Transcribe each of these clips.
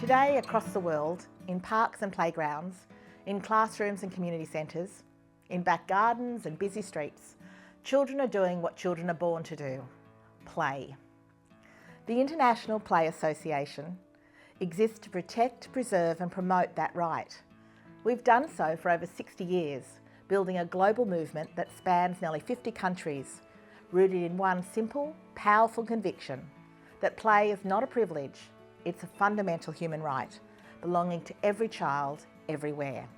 Today, across the world, in parks and playgrounds, in classrooms and community centres, in back gardens and busy streets, children are doing what children are born to do: play. The International Play Association exists to protect, preserve and promote that right. We've done so for over 60 years, building a global movement that spans nearly 50 countries, rooted in one simple, powerful conviction that play is not a privilege, it's a fundamental human right, belonging to every child, everywhere.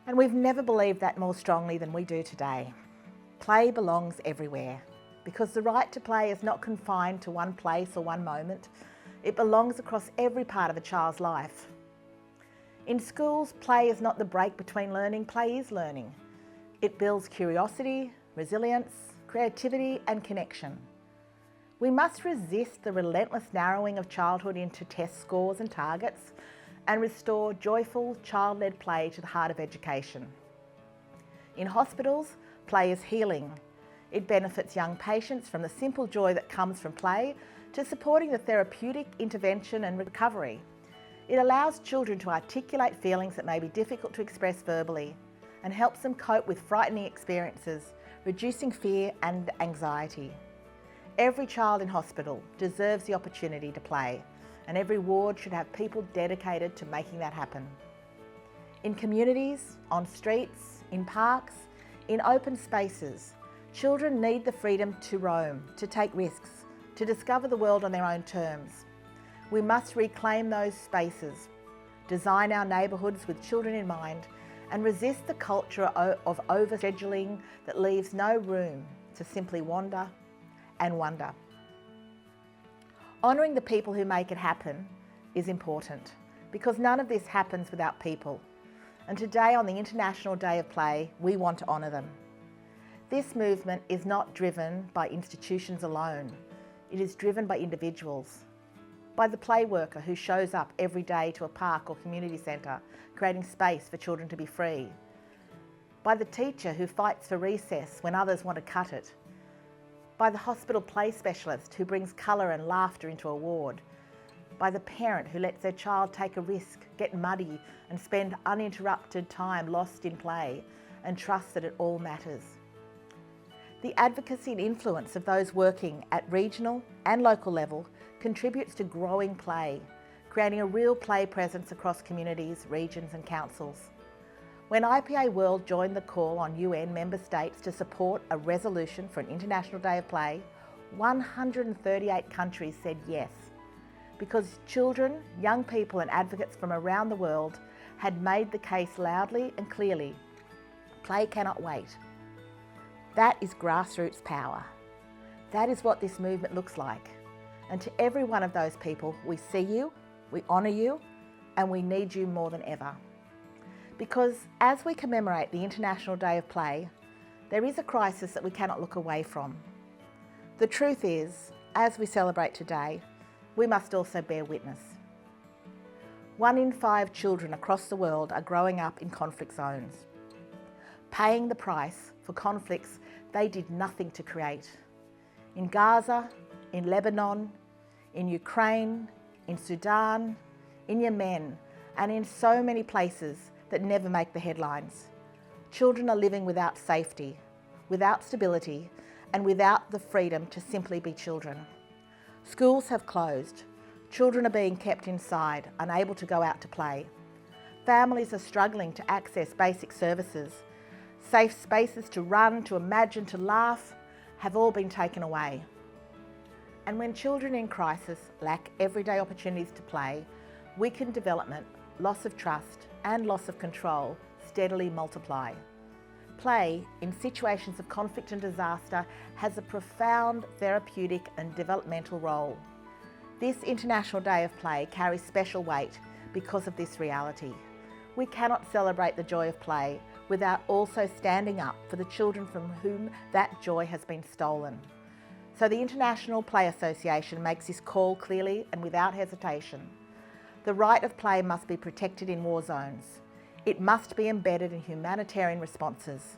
And we've never believed that more strongly than we do today. Play belongs everywhere, because the right to play is not confined to one place or one moment. It belongs across every part of a child's life. In schools, play is not the break between learning, play is learning. It builds curiosity, resilience, creativity and connection. We must resist the relentless narrowing of childhood into test scores and targets and restore joyful, child-led play to the heart of education. In hospitals, play is healing. It benefits young patients from the simple joy that comes from play to supporting the therapeutic intervention and recovery. It allows children to articulate feelings that may be difficult to express verbally and helps them cope with frightening experiences, reducing fear and anxiety. Every child in hospital deserves the opportunity to play, and every ward should have people dedicated to making that happen. In communities, on streets, in parks, in open spaces, children need the freedom to roam, to take risks, to discover the world on their own terms. We must reclaim those spaces, design our neighbourhoods with children in mind, and resist the culture of overscheduling that leaves no room to simply wander and wonder. Honouring the people who make it happen is important, because none of this happens without people. And today, on the International Day of Play, we want to honour them. This movement is not driven by institutions alone. It is driven by individuals, by the play worker who shows up every day to a park or community centre, creating space for children to be free, by the teacher who fights for recess when others want to cut it, by the hospital play specialist who brings colour and laughter into a ward, by the parent who lets their child take a risk, get muddy and spend uninterrupted time lost in play and trust that it all matters. The advocacy and influence of those working at regional and local level contributes to growing play, creating a real play presence across communities, regions and councils. When IPA World joined the call on UN member states to support a resolution for an International Day of Play, 138 countries said yes, because children, young people and advocates from around the world had made the case loudly and clearly. Play cannot wait. That is grassroots power. That is what this movement looks like. And to every one of those people, we see you, we honour you, and we need you more than ever. Because as we commemorate the International Day of Play, there is a crisis that we cannot look away from. The truth is, as we celebrate today, we must also bear witness. 1 in 5 children across the world are growing up in conflict zones, paying the price for conflicts they did nothing to create. In Gaza, in Lebanon, in Ukraine, in Sudan, in Yemen, and in so many places that never make the headlines. Children are living without safety, without stability, and without the freedom to simply be children. Schools have closed. Children are being kept inside, unable to go out to play. Families are struggling to access basic services. Safe spaces to run, to imagine, to laugh have all been taken away. And when children in crisis lack everyday opportunities to play, weakened development, loss of trust and loss of control steadily multiply. Play in situations of conflict and disaster has a profound therapeutic and developmental role. This International Day of Play carries special weight because of this reality. We cannot celebrate the joy of play without also standing up for the children from whom that joy has been stolen. So the International Play Association makes this call clearly and without hesitation. The right of play must be protected in war zones. It must be embedded in humanitarian responses.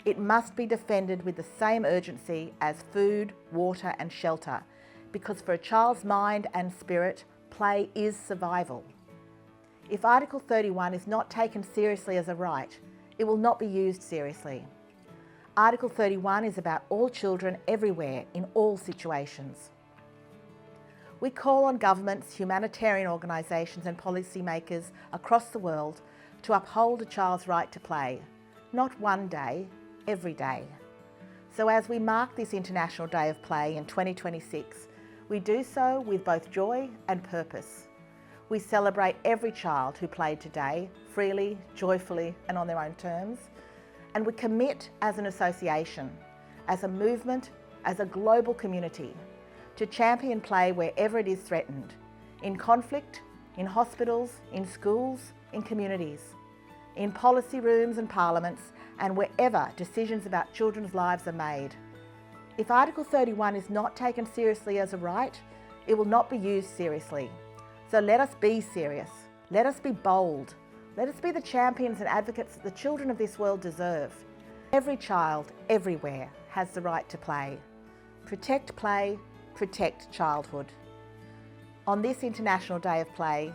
It must be defended with the same urgency as food, water and shelter, because for a child's mind and spirit, Play is survival. If Article 31 is not taken seriously as a right, it will not be used seriously. Article 31 is about all children everywhere in all situations. We call on governments, humanitarian organisations and policymakers across the world to uphold a child's right to play, not one day, every day. So as we mark this International Day of Play in 2026, we do so with both joy and purpose. We celebrate every child who played today, freely, joyfully and on their own terms. And we commit as an association, as a movement, as a global community, to champion play wherever it is threatened, in conflict, in hospitals, in schools, in communities, in policy rooms and parliaments, and wherever decisions about children's lives are made. If Article 31 is not taken seriously as a right, it will not be used seriously. So let us be serious. Let us be bold. Let us be the champions and advocates that the children of this world deserve. Every child, everywhere, has the right to play. Protect play, protect childhood. On this International Day of Play,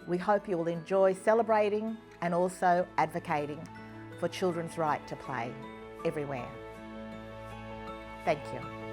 we hope you will enjoy celebrating and also advocating for children's right to play everywhere. Thank you.